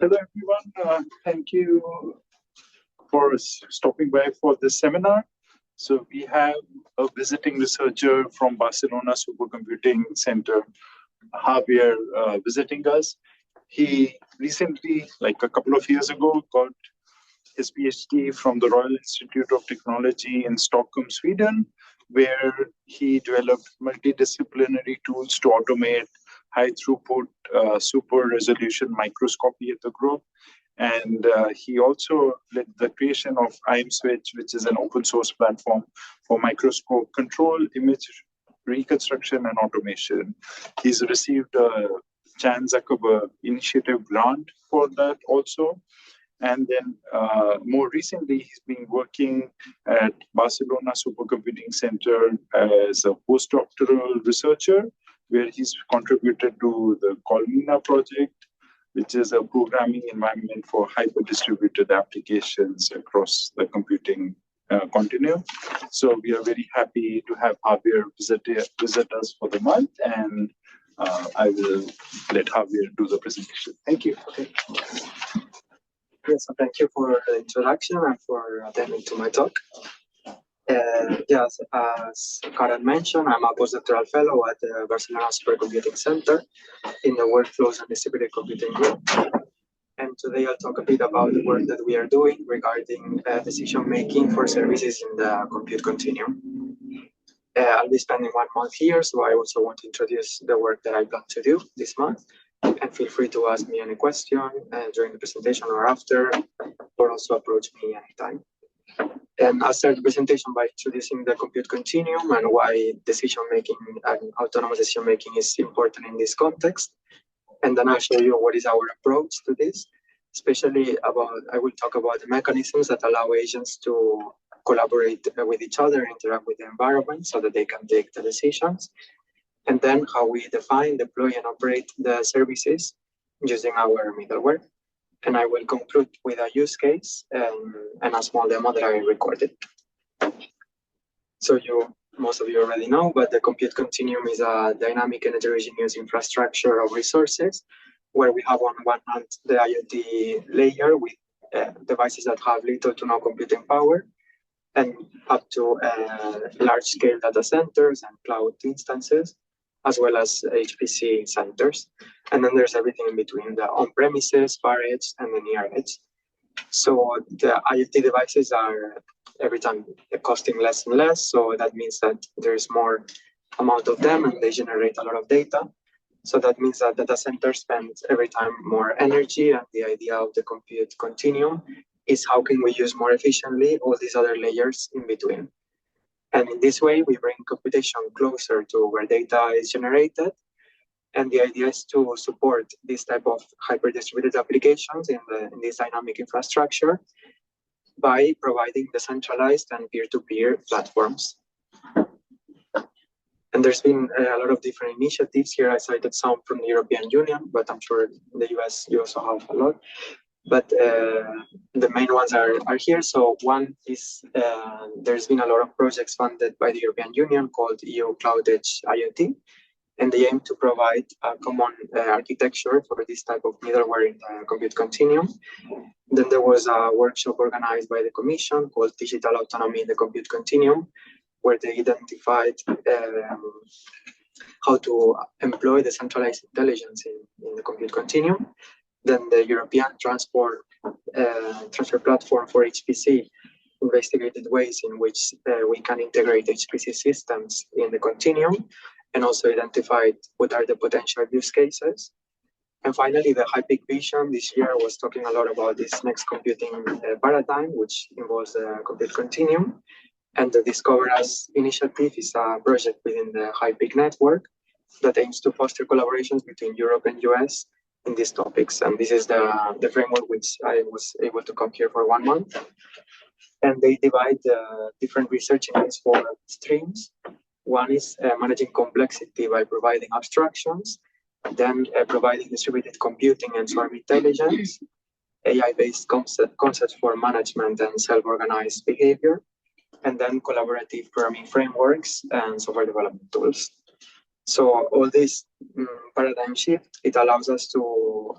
Hello, everyone. Thank you for stopping by for this seminar. So we have a visiting researcher from Barcelona Supercomputing Center, Javier, visiting us. He recently, like a couple of years ago, got his PhD from the Royal Institute of Technology in Stockholm, Sweden, where he developed multidisciplinary tools to automate high throughput, super resolution microscopy at the group. And he also led the creation of IMSwitch, which is an open source platform for microscope control, image reconstruction, and automation. He's received a Chan Zuckerberg Initiative grant for that also. And then more recently, he's been working at Barcelona Supercomputing Center as a postdoctoral researcher, where he's contributed to the Colmena project, which is a programming environment for hyper-distributed applications across the computing continuum. So we are very happy to have Javier visit us for the month, and I will let Javier do the presentation. Thank you. Okay. Yes, so thank you for the introduction and for attending to my talk. Yes, as Karen mentioned, I'm a postdoctoral fellow at the Barcelona Supercomputing Center in the Workflows and Distributed Computing Group. And today I'll talk a bit about the work that we are doing regarding decision-making for services in the Compute Continuum. I'll be spending 1 month here, so I also want to introduce the work that I plan to do this month. And feel free to ask me any question during the presentation or after, or also approach me anytime. And I'll start the presentation by introducing the Compute Continuum and why decision-making and autonomous decision-making is important in this context. And then I'll show you what is our approach to this, especially I will talk about the mechanisms that allow agents to collaborate with each other, interact with the environment so that they can take the decisions. And then how we define, deploy, and operate the services using our middleware. And I will conclude with a use case and a small demo that I recorded. So most of you already know, but the Compute Continuum is a dynamic and heterogeneous infrastructure of resources where we have on one hand the IoT layer with devices that have little to no computing power, and up to large-scale data centers and cloud instances, as well as HPC centers. And then there's everything in between, the on-premises, far edge, and the near edge. So the IoT devices are every time costing less and less. So that means that there's more amount of them and they generate a lot of data. So that means that data centers spend every time more energy. And the idea of the Compute Continuum is how can we use more efficiently all these other layers in between. And in this way, we bring computation closer to where data is generated. And the idea is to support this type of hyper-distributed applications in this dynamic infrastructure by providing decentralized and peer-to-peer platforms. And there's been a lot of different initiatives here. I cited some from the European Union, but I'm sure in the US you also have a lot. But the main ones are here. So one is there's been a lot of projects funded by the European Union called EU Cloud Edge IoT, and they aim to provide a common architecture for this type of middleware in the Compute Continuum. Then there was a workshop organized by the Commission called Digital Autonomy in the Compute Continuum, where they identified how to employ the centralized intelligence in the Compute Continuum. Then the European transfer platform for HPC investigated ways in which we can integrate HPC systems in the continuum, and also identified what are the potential use cases. And finally, the High Peak Vision this year was talking a lot about this next computing paradigm, which involves the Compute Continuum. And the Discover Us initiative is a project within the High Peak network that aims to foster collaborations between Europe and US in these topics. And this is the framework which I was able to come here for 1 month. And they divide different research into 4 streams. One is managing complexity by providing abstractions, then providing distributed computing and swarm intelligence, AI-based concepts for management and self-organized behavior, and then collaborative programming frameworks and software development tools. So all this paradigm shift, it allows us to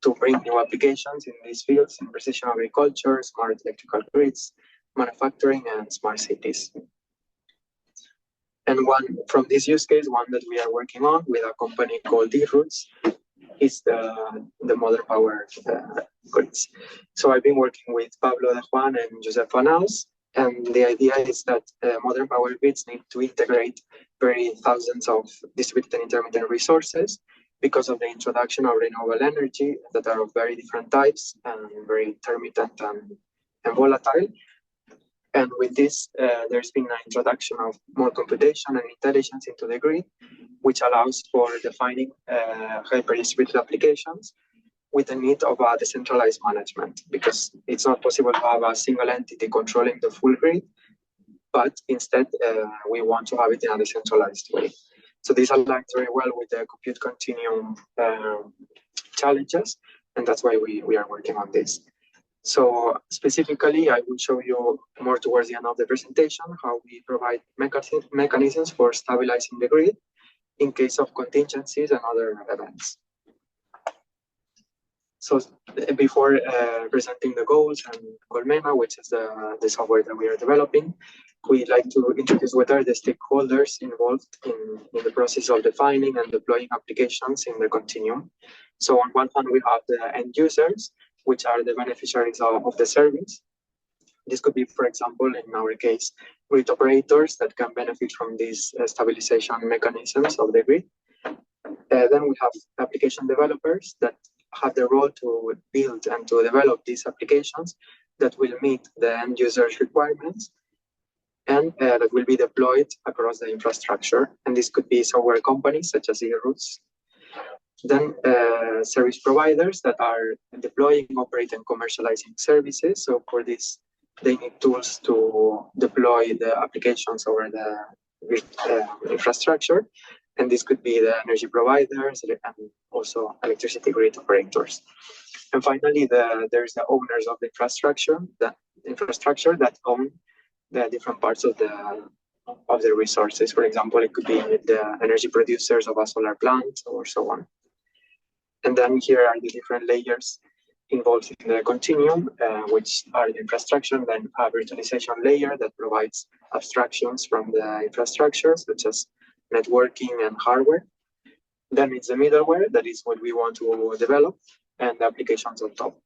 to bring new applications in these fields in precision agriculture, smart electrical grids, manufacturing, and smart cities. And one from this use case, one that we are working on with a company called D-Roots, is the modern power grids. So I've been working with Pablo de Juan and Josep Fanaus, and the idea is that modern power grids need to integrate thousands of distributed and intermittent resources because of the introduction of renewable energy that are of very different types and very intermittent and volatile. And with this, there's been an introduction of more computation and intelligence into the grid, which allows for defining hyper-distributed applications with the need of a decentralized management, because it's not possible to have a single entity controlling the full grid, but instead we want to have it in a decentralized way. So this aligns very well with the Compute Continuum challenges, and that's why we are working on this. So specifically, I will show you more towards the end of the presentation how we provide mechanisms for stabilizing the grid in case of contingencies and other events. So before presenting the goals and Colmena, which is the software that we are developing, we'd like to introduce what are the stakeholders involved in the process of defining and deploying applications in the continuum. So on one hand, we have the end users, which are the beneficiaries of the service. This could be, for example, in our case, grid operators that can benefit from these stabilization mechanisms of the grid. Then we have application developers that have the role to build and to develop these applications that will meet the end users' requirements and that will be deployed across the infrastructure. And this could be software companies such as E-Roots. Then service providers that are deploying, operating, and commercializing services. So for this, they need tools to deploy the applications over the infrastructure. And this could be the energy providers and also electricity grid operators. And finally, there's the owners of the infrastructure that own the different parts of the resources. For example, it could be the energy producers of a solar plant or so on. And then here are the different layers involved in the continuum, which are the infrastructure, then a virtualization layer that provides abstractions from the infrastructure, such as networking and hardware. Then it's the middleware, that is what we want to develop, and the applications on top.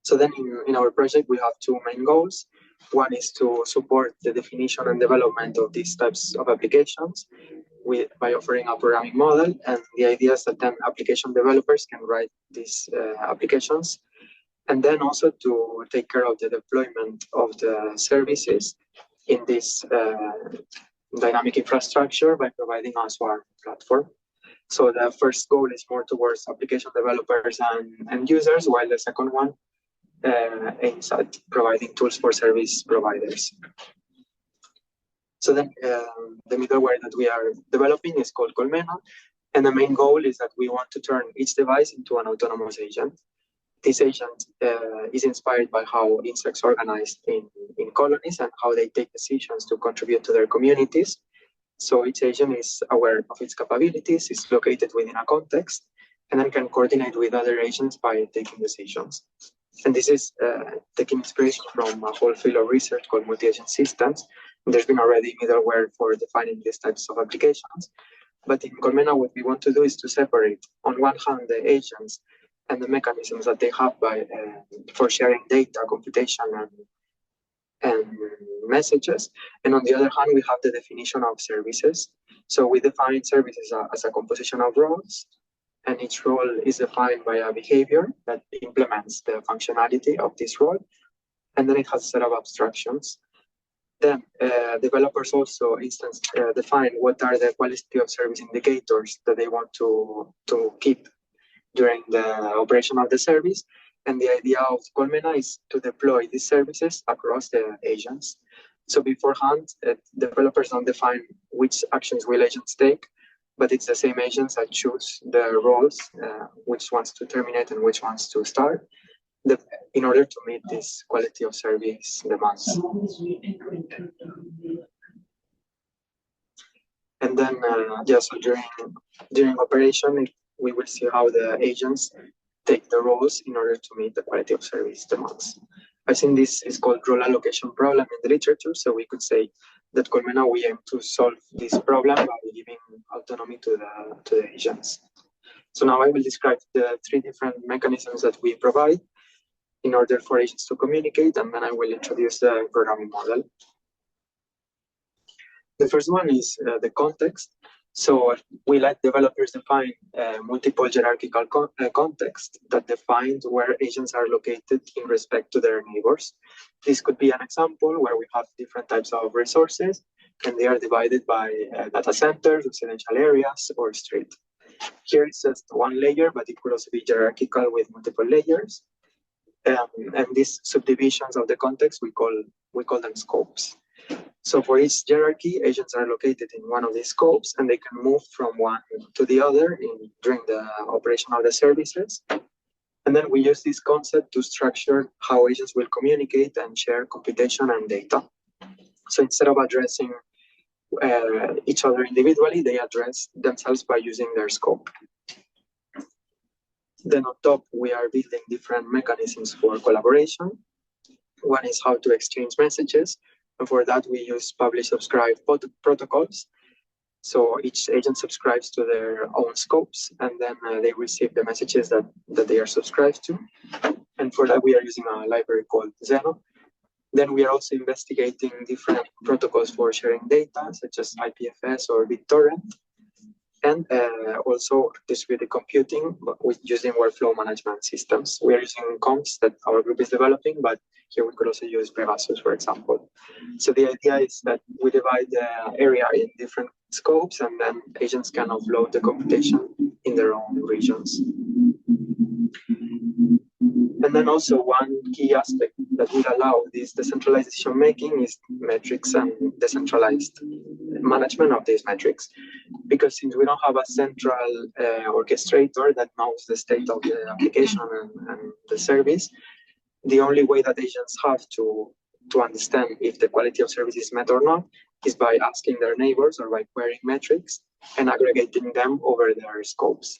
So then in our project, we have two main goals. One is to support the definition and development of these types of applications by offering a programming model. And the idea is that then application developers can write these applications. And then also to take care of the deployment of the services in this dynamic infrastructure by providing a Swarm platform. So the first goal is more towards application developers and users, while the second one aims at providing tools for service providers. So then the middleware that we are developing is called Colmena, and the main goal is that we want to turn each device into an autonomous agent. This agent is inspired by how insects organize in colonies and how they take decisions to contribute to their communities. So each agent is aware of its capabilities, is located within a context, and then can coordinate with other agents by taking decisions. And this is taking inspiration from a whole field of research called multi-agent systems. There's been already middleware for defining these types of applications. But in Colmena, what we want to do is to separate, on one hand, the agents and the mechanisms that they have for sharing data, computation, and messages. And on the other hand, we have the definition of services. So we define services as a composition of roles, and each role is defined by a behavior that implements the functionality of this role. And then it has a set of abstractions. Then developers also define what are the quality of service indicators that they want to keep during the operation of the service. And the idea of Colmena is to deploy these services across the agents. So beforehand, developers don't define which actions will agents take, but it's the same agents that choose the roles, which ones to terminate and which ones to start, in order to meet this quality of service demands. And then, so during operation, we will see how the agents take the roles in order to meet the quality of service demands. I think this is called role allocation problem in the literature. So we could say that Colmena, we aim to solve this problem by giving autonomy to the agents. So now I will describe the three different mechanisms that we provide in order for agents to communicate, and then I will introduce the programming model. The first one is the context. So we let developers define multiple hierarchical context that defines where agents are located in respect to their neighbors. This could be an example where we have different types of resources, and they are divided by data centers, residential areas, or street. Here it's just one layer, but it could also be hierarchical with multiple layers. And these subdivisions of the context, we call them scopes. So for each hierarchy, agents are located in one of these scopes, and they can move from one to the other during the operation of the services. And then we use this concept to structure how agents will communicate and share computation and data. So instead of addressing each other individually, they address themselves by using their scope. Then on top, we are building different mechanisms for collaboration. One is how to exchange messages. And for that, we use publish-subscribe protocols. So each agent subscribes to their own scopes, and then they receive the messages that they are subscribed to. And for that, we are using a library called Zeno. Then we are also investigating different protocols for sharing data, such as IPFS or BitTorrent. And also distributed computing with using workflow management systems. We are using comps that our group is developing, but here we could also use Pegasus, for example. So the idea is that we divide the area in different scopes, and then agents can offload the computation in their own regions. And then also one key aspect that would allow this decentralized decision making is metrics and decentralized management of these metrics. Because since we don't have a central orchestrator that knows the state of the application and the service, the only way that agents have to understand if the quality of service is met or not is by asking their neighbors or by querying metrics and aggregating them over their scopes.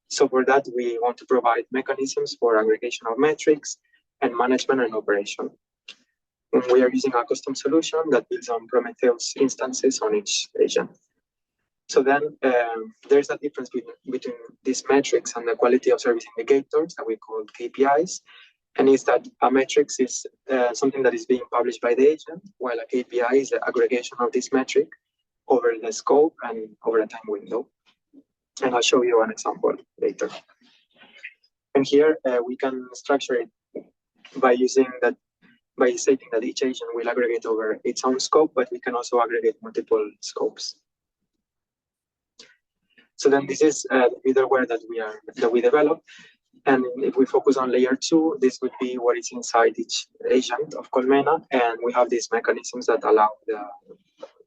So for that, we want to provide mechanisms for aggregation of metrics and management and operation. And we are using a custom solution that builds on Prometheus instances on each agent. So then there's a difference between these metrics and the quality of service indicators that we call KPIs. And is that a metrics is something that is being published by the agent, while a KPI is the aggregation of this metric over the scope and over a time window. And I'll show you an example later. And here we can structure it by stating that each agent will aggregate over its own scope, but we can also aggregate multiple scopes. So then this is the middleware that we develop. And if we focus on layer 2, this would be what is inside each agent of Colmena. And we have these mechanisms that allow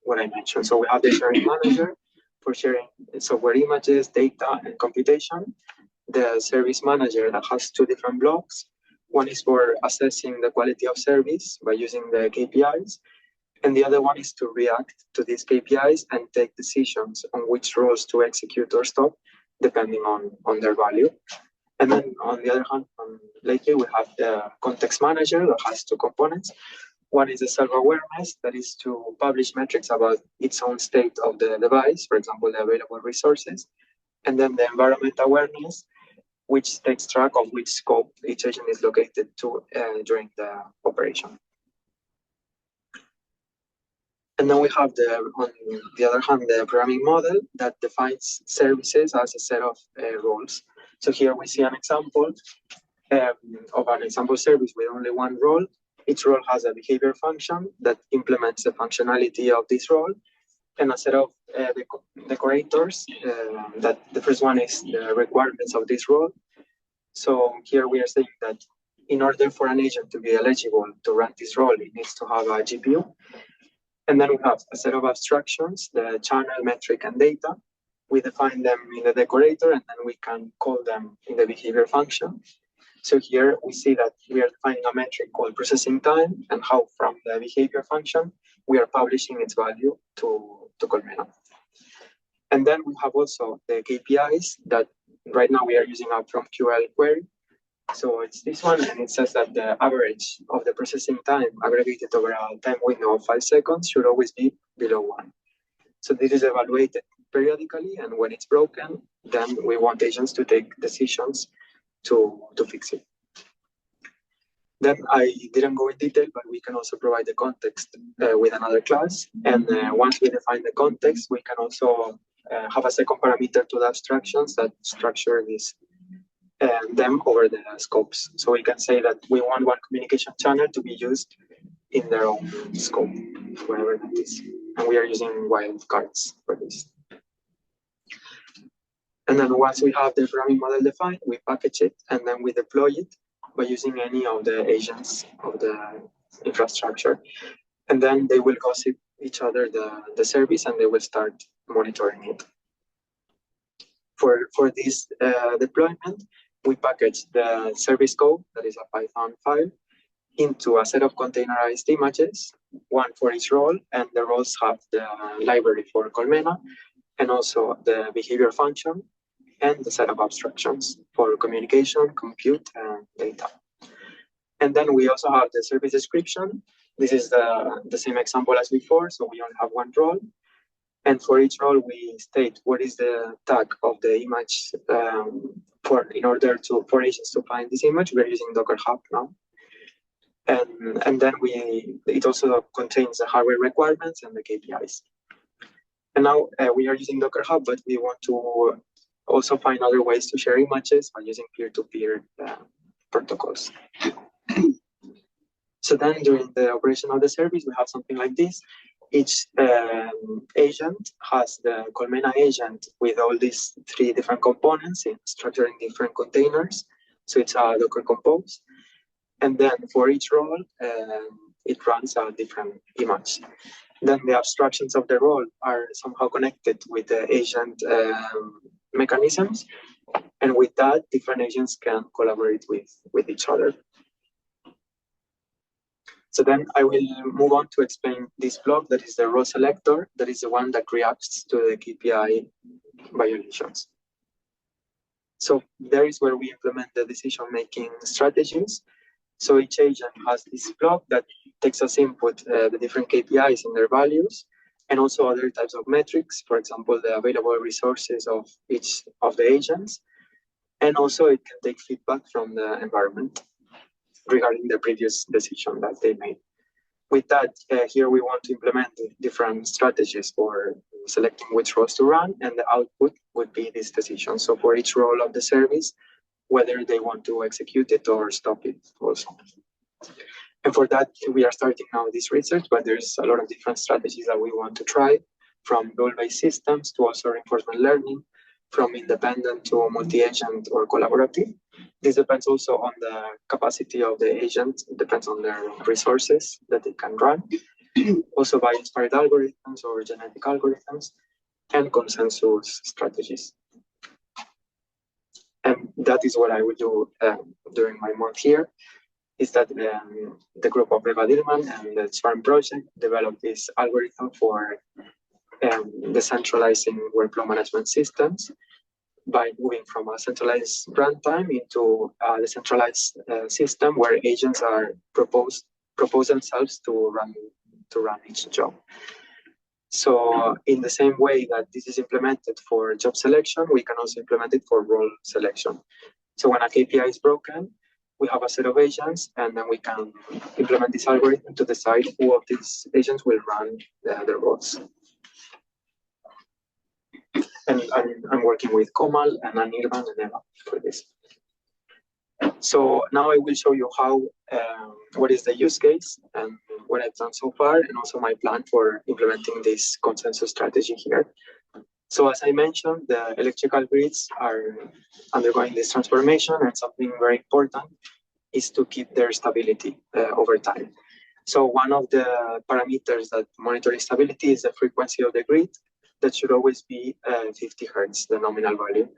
what I mentioned. So we have the sharing manager for sharing software images, data, and computation. The service manager that has two different blocks. One is for assessing the quality of service by using the KPIs. And the other one is to react to these KPIs and take decisions on which roles to execute or stop, depending on their value. And then on the other hand, lately we have the context manager that has two components. One is the self-awareness, that is to publish metrics about its own state of the device, for example, the available resources. And then the environment awareness, which takes track of which scope each agent is located to during the operation. And then we have on the other hand, the programming model that defines services as a set of roles. So here we see an example of an example service with only one role. Each role has a behavior function that implements the functionality of this role, and a set of decorators. That the first one is the requirements of this role. So here we are saying that in order for an agent to be eligible to run this role, it needs to have a GPU. And then we have a set of abstractions, the channel, metric, and data. We define them in the decorator, and then we can call them in the behavior function. So here we see that we are defining a metric called processing time, and how from the behavior function, we are publishing its value to Colmena. And then we have also the KPIs that right now we are using a from QL query. So it's this one, and it says that the average of the processing time aggregated over a time window of 5 seconds should always be below 1. So this is evaluated periodically, and when it's broken, then we want agents to take decisions to fix it. Then I didn't go in detail, but we can also provide the context with another class. And once we define the context, we can also have a second parameter to the abstractions that structure this them over the scopes. So we can say that we want one communication channel to be used in their own scope, wherever that is. And we are using wildcards for this. And then once we have the programming model defined, we package it and then we deploy it by using any of the agents of the infrastructure. And then they will gossip each other the service and they will start monitoring it. For this deployment, we package the service code, that is a Python file, into a set of containerized images, one for each role, and the roles have the library for Colmena, and also the behavior function, and the set of abstractions for communication, compute, and data. And then we also have the service description. This is the same example as before, so we only have one role. And for each role, we state what is the tag of the image in order for agents to find this image. We're using Docker Hub now. And then it also contains the hardware requirements and the KPIs. And now we are using Docker Hub, but we want to also find other ways to share images by using peer-to-peer protocols. So then during the operation of the service, we have something like this. Each agent has the Colmena agent with all these 3 different components structured in different containers. So it's a Docker Compose. And then for each role, it runs a different image. Then the abstractions of the role are somehow connected with the agent mechanisms. And with that, different agents can collaborate with each other. So then I will move on to explain this block, that is the role selector, that is the one that reacts to the KPI violations. So there is where we implement the decision-making strategies. So each agent has this block that takes as input the different KPIs and their values, and also other types of metrics, for example, the available resources of each of the agents. And also it can take feedback from the environment regarding the previous decision that they made. With that, here we want to implement different strategies for selecting which roles to run, and the output would be this decision. So for each role of the service, whether they want to execute it or stop it also. And for that, we are starting now this research, but there's a lot of different strategies that we want to try, from role-based systems to also reinforcement learning, from independent to multi-agent or collaborative. This depends also on the capacity of the agent. It depends on their resources that they can run. Also by inspired algorithms or genetic algorithms, and consensus strategies. And that is what I will do during my month here, is that the group of Eva Dillman and the Swarm project developed this algorithm for decentralizing workflow management systems by moving from a centralized runtime into a decentralized system where agents are propose themselves to run each job. So in the same way that this is implemented for job selection, we can also implement it for role selection. So when a KPI is broken, we have a set of agents, and then we can implement this algorithm to decide who of these agents will run the roles. And I'm working with Komal and Anirban and Eva for this. So now I will show you how, what is the use case and what I've done so far, and also my plan for implementing this consensus strategy here. So as I mentioned, the electrical grids are undergoing this transformation, and something very important is to keep their stability over time. So one of the parameters that monitors stability is the frequency of the grid. That should always be 50 hertz, the nominal value.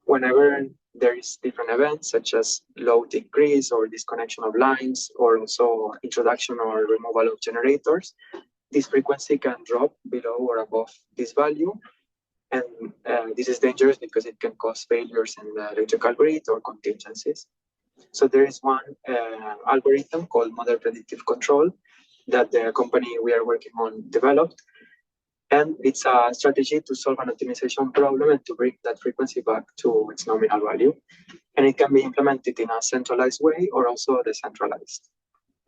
Whenever there is different events, such as load increase or disconnection of lines, or also introduction or removal of generators, this frequency can drop below or above this value. And this is dangerous because it can cause failures in the electrical grid or contingencies. So there is one algorithm called model predictive control that the company we are working on developed. And it's a strategy to solve an optimization problem and to bring that frequency back to its nominal value. And it can be implemented in a centralized way or also decentralized.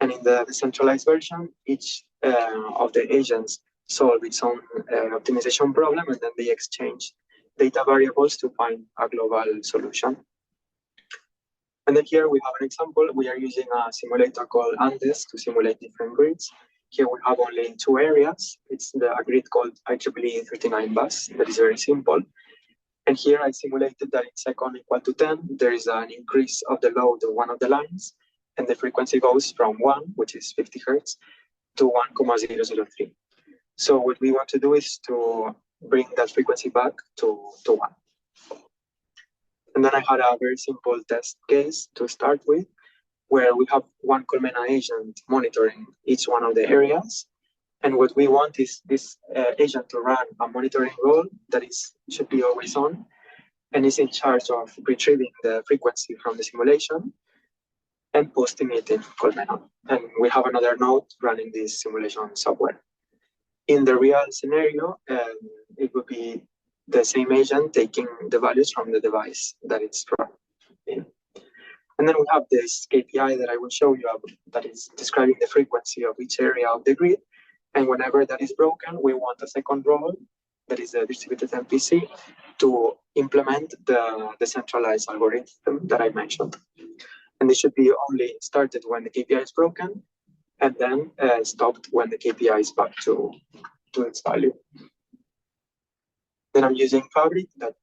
And in the decentralized version, each of the agents solve its own optimization problem, and then they exchange data variables to find a global solution. And then here we have an example. We are using a simulator called Andes to simulate different grids. Here we have only two areas. It's a grid called IEEE 39 bus that is very simple. And here I simulated that in second equal to 10, there is an increase of the load of one of the lines, and the frequency goes from 1, which is 50 hertz, to 1,003. So what we want to do is to bring that frequency back to 1. And then I had a very simple test case to start with, where we have one Colmena agent monitoring each one of the areas. And what we want is this agent to run a monitoring role that should be always on, and is in charge of retrieving the frequency from the simulation and posting it in Colmena. And we have another node running this simulation software. In the real scenario, it would be the same agent taking the values from the device that it's running. And then we have this KPI that I will show you that is describing the frequency of each area of the grid. And whenever that is broken, we want a second role, that is a distributed MPC, to implement the decentralized algorithm that I mentioned. And this should be only started when the KPI is broken, and then stopped when the KPI is back to its value. Then I'm using Fabric, that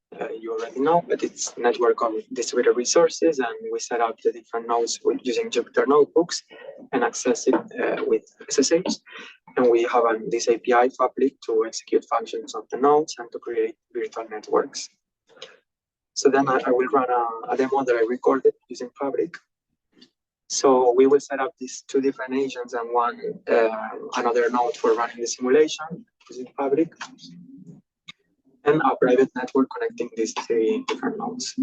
you already know, but it's a network of distributed resources, and we set up the different nodes using Jupyter notebooks and access it with SSH. And we have this API Fabric to execute functions on the nodes and to create virtual networks. So then I will run a demo that I recorded using Fabric. So we will set up these two different agents and another node for running the simulation using Fabric, and a private network connecting these three different nodes.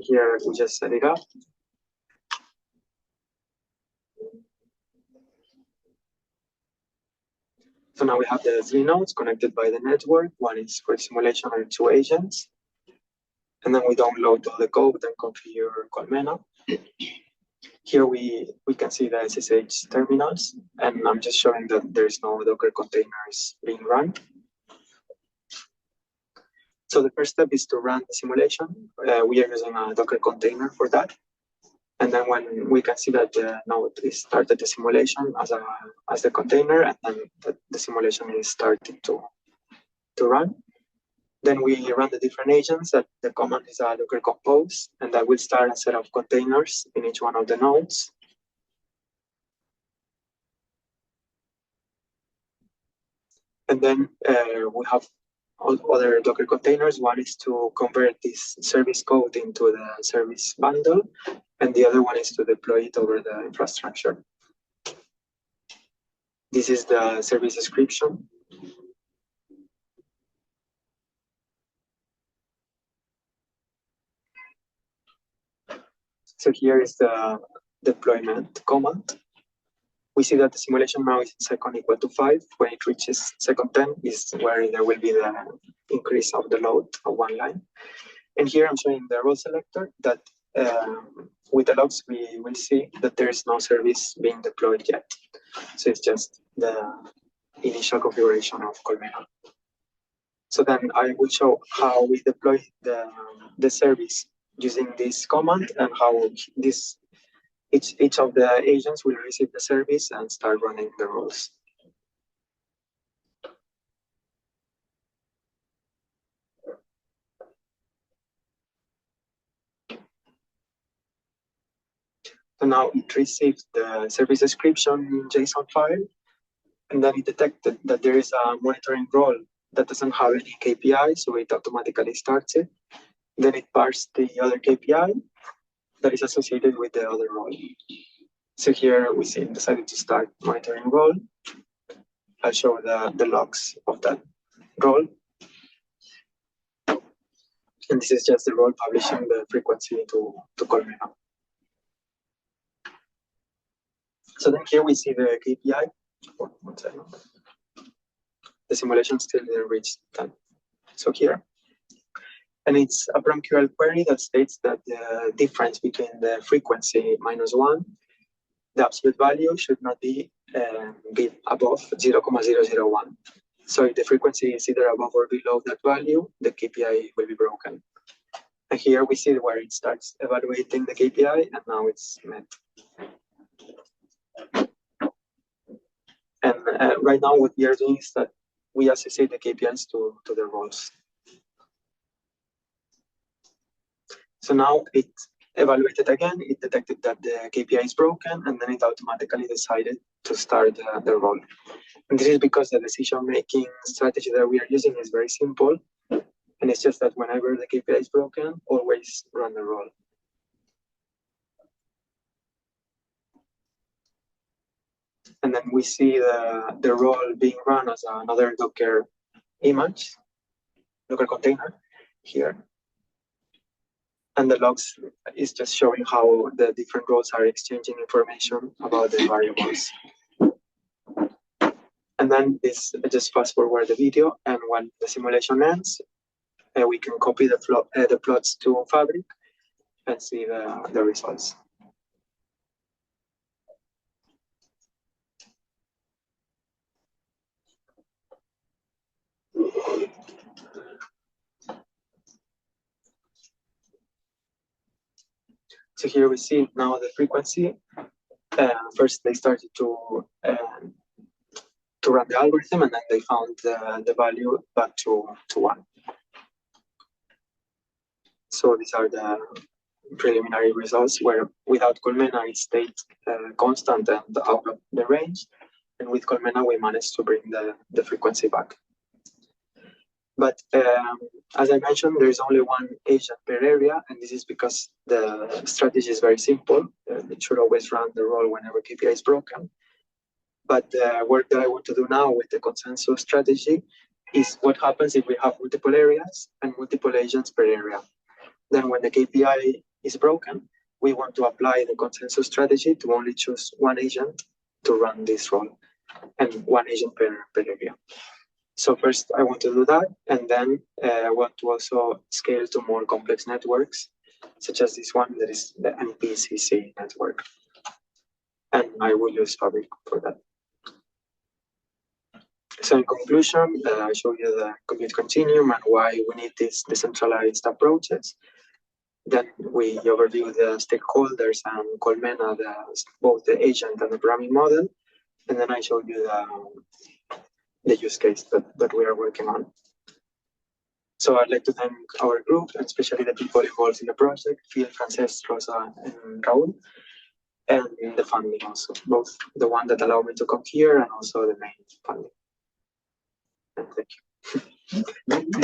Here we just set it up. So now we have the three nodes connected by the network. One is for simulation and two agents. And then we download all the code and configure Colmena. Here we can see the SSH terminals, and I'm just showing that there's no Docker containers being run. So the first step is to run the simulation. We are using a Docker container for that. And then when we can see that the node is started the simulation as the container, and then the simulation is starting to run. Then we run the different agents. That the command is a Docker compose, and that will start a set of containers in each one of the nodes. And then we have all other Docker containers. One is to convert this service code into the service bundle, and the other one is to deploy it over the infrastructure. This is the service description. So here is the deployment command. We see that the simulation now is second equal to 5. When it reaches second 10 is where there will be the increase of the load of one line. And here I'm showing the role selector that with the logs, we will see that there is no service being deployed yet. So it's just the initial configuration of Colmena. So then I will show how we deploy the service using this command, and how each of the agents will receive the service and start running the roles. So now it received the service description JSON file, and then it detected that there is a monitoring role that doesn't have any KPI, so it automatically starts it. Then it parsed the other KPI that is associated with the other role. So here we see it decided to start monitoring role. I'll show the logs of that role. And this is just the role publishing the frequency to Colmena. So then here we see the KPI. Oh, 1 second. The simulation still didn't reach that. So here. And it's a PromQL query that states that the difference between the frequency -1, the absolute value should not be above 0,001. So if the frequency is either above or below that value, the KPI will be broken. And here we see where it starts evaluating the KPI, and now it's met. And right now what we are doing is that we associate the KPIs to the roles. So now it evaluated again, it detected that the KPI is broken, and then it automatically decided to start the role. And this is because the decision-making strategy that we are using is very simple. And it's just that whenever the KPI is broken, always run the role. And then we see the role being run as another Docker image, Docker container here. And the logs is just showing how the different roles are exchanging information about the variables. And then this just fast forward the video, and when the simulation ends, we can copy the plots to Fabric and see the results. So here we see now the frequency. First, they started to run the algorithm, and then they found the value back to 1. So these are the preliminary results, where without Colmena it stayed constant and out of the range, and with Colmena we managed to bring the frequency back. But as I mentioned, there is only one agent per area, and this is because the strategy is very simple. It should always run the role whenever KPI is broken. But the work that I want to do now with the consensus strategy is what happens if we have multiple areas and multiple agents per area. Then when the KPI is broken, we want to apply the consensus strategy to only choose one agent to run this role, and one agent per area. So first I want to do that, and then I want to also scale to more complex networks, such as this one that is the MPCC network. And I will use Fabric for that. So in conclusion, I show you the Compute Continuum and why we need these decentralized approaches. Then we overview the stakeholders and Colmena, both the agent and the programming model. And then I show you the use case that we are working on. So I'd like to thank our group, and especially the people involved in the project, Phil, Frances, Rosa, and Raul, and the funding also, both the one that allowed me to come here and also the main funding. And thank you.